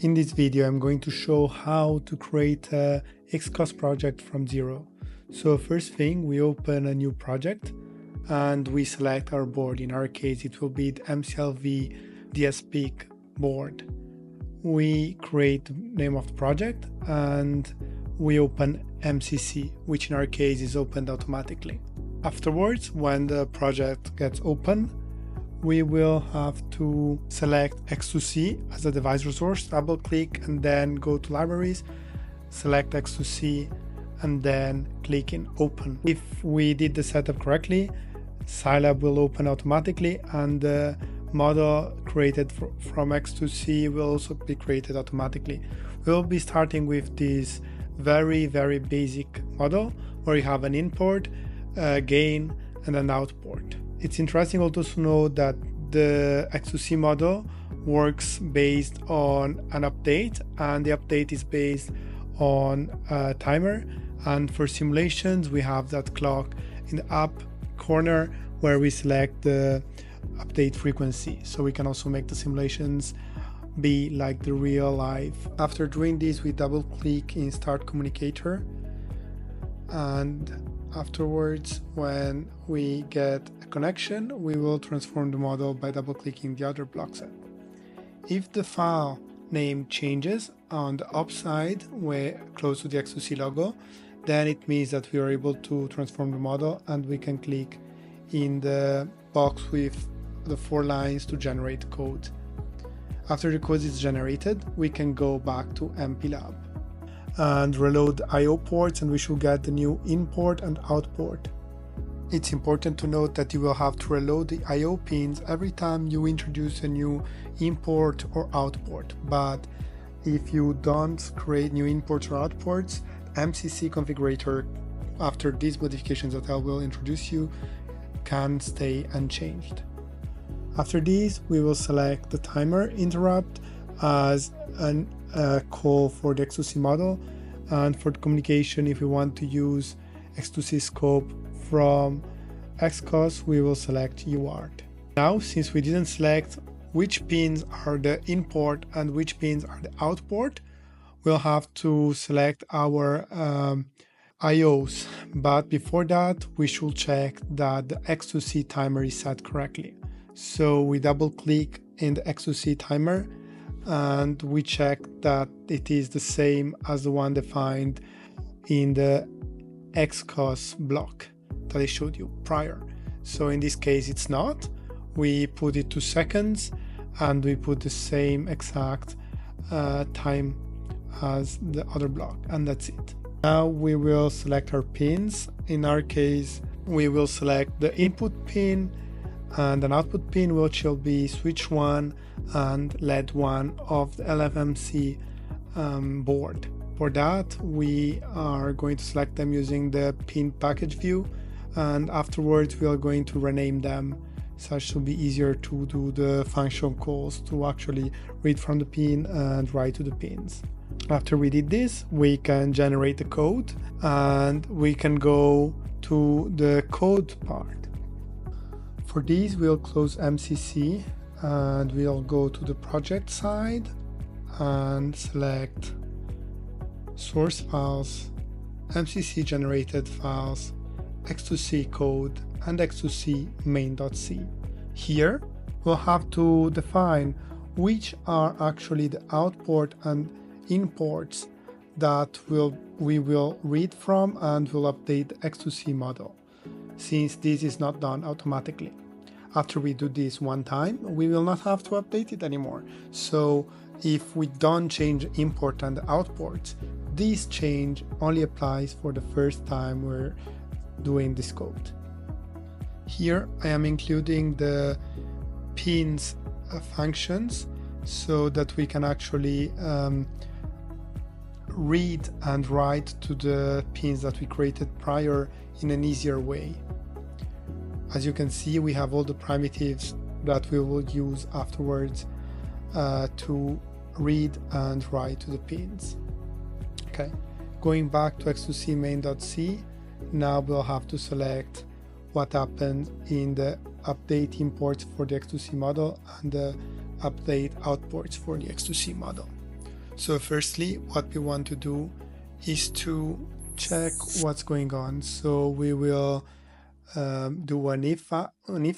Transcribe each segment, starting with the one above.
In this video, I'm going to show how to create a XCOS project from zero. So first thing, we open a new project and we select our board. In our case, it will be the MCLV DSPIC board. We create the name of the project and we open MCC, which in our case is opened automatically. Afterwards, when the project gets open, we will have to select X2C as a device resource, double click and then go to libraries, select X2C and then click in open. If we did the setup correctly, Scilab will open automatically and the model created from X2C will also be created automatically. We'll be starting with this very basic model where you have an import, a gain and an output. It's interesting also to know that the X2C model works based on an update, and the update is based on a timer. And for simulations, we have that clock in the up corner where we select the update frequency. So we can also make the simulations be like the real life. After doing this, we double click in Start Communicator, and afterwards, when we get a connection, we will transform the model by double-clicking the other block set. If the file name changes on the upside, where close to the X2C logo, then it means that we are able to transform the model, and we can click in the box with the 4 lines to generate code. After the code is generated, we can go back to MPLAB and reload the I/O ports, and we should get the new import and output. It's important to note that you will have to reload the I/O pins every time you introduce a new import or output. But if you don't create new imports or outputs, MCC configurator, after these modifications that I will introduce you, can stay unchanged. After this, we will select the timer interrupt as a call for the X2C model, and for the communication, if we want to use X2C scope from XCOS, we will select UART. Now, since we didn't select which pins are the import and which pins are the output, we'll have to select our IOs. But before that, we should check that the X2C timer is set correctly. So we double click in the X2C timer and we check that it is the same as the one defined in the XCOS block that I showed you prior. So in this case it's not. We put it to seconds and we put the same exact time as the other block, and that's it. Now we will select our pins. In our case, we will select the input pin and an output pin, which will be switch 1 and LED 1 of the LFMC board. For that, we are going to select them using the pin package view, and afterwards we are going to rename them, such to be easier to do the function calls to actually read from the pin and write to the pins. After we did this, we can generate the code and we can go to the code part. For these, we'll close MCC and we'll go to the project side and select source files, MCC generated files, X2C code, and X2C main.c. Here, we'll have to define which are actually the output and imports that we will read from and will update the X2C model, since this is not done automatically. After we do this one time, we will not have to update it anymore. So if we don't change import and output, this change only applies for the first time we're doing this code. Here I am including the pins functions so that we can actually read and write to the pins that we created prior in an easier way. As you can see, we have all the primitives that we will use afterwards to read and write to the pins. Okay, going back to X2C main.c, now we'll have to select what happened in the update imports for the X2C model and the update outputs for the X2C model. So firstly, what we want to do is to check what's going on. So we will do an if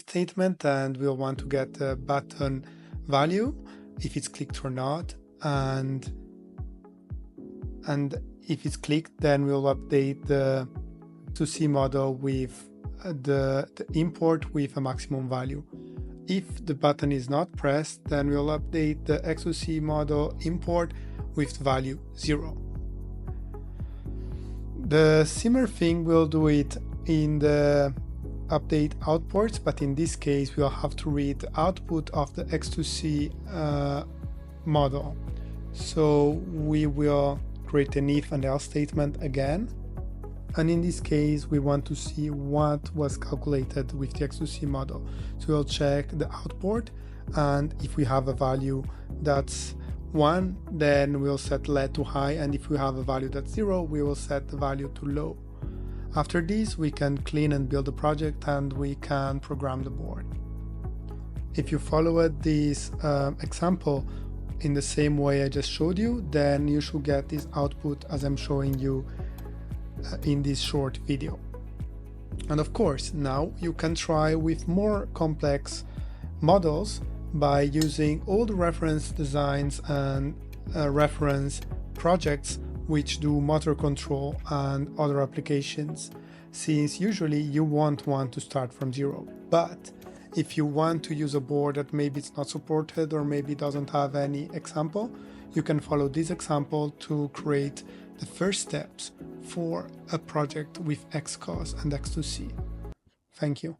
statement, and we'll want to get the button value, if it's clicked or not, and if it's clicked, then we'll update the X2C model with the import with a maximum value. If the button is not pressed, then we'll update the X2C model import with value 0. The similar thing, we'll do it in the update outputs, but in this case we'll have to read the output of the X2C model. So we will create an if and else statement again, and in this case we want to see what was calculated with the X2C model. So we'll check the output, and if we have a value that's 1, then we'll set let to high, and if we have a value that's 0, we will set the value to low. After this, we can clean and build the project, and we can program the board. If you followed this example in the same way I just showed you, then you should get this output as I'm showing you in this short video. And of course, now you can try with more complex models by using all the reference designs and reference projects which do motor control and other applications, since usually you won't want to start from 0. But if you want to use a board that maybe it's not supported or maybe doesn't have any example, you can follow this example to create the first steps for a project with XCOS and X2C. Thank you.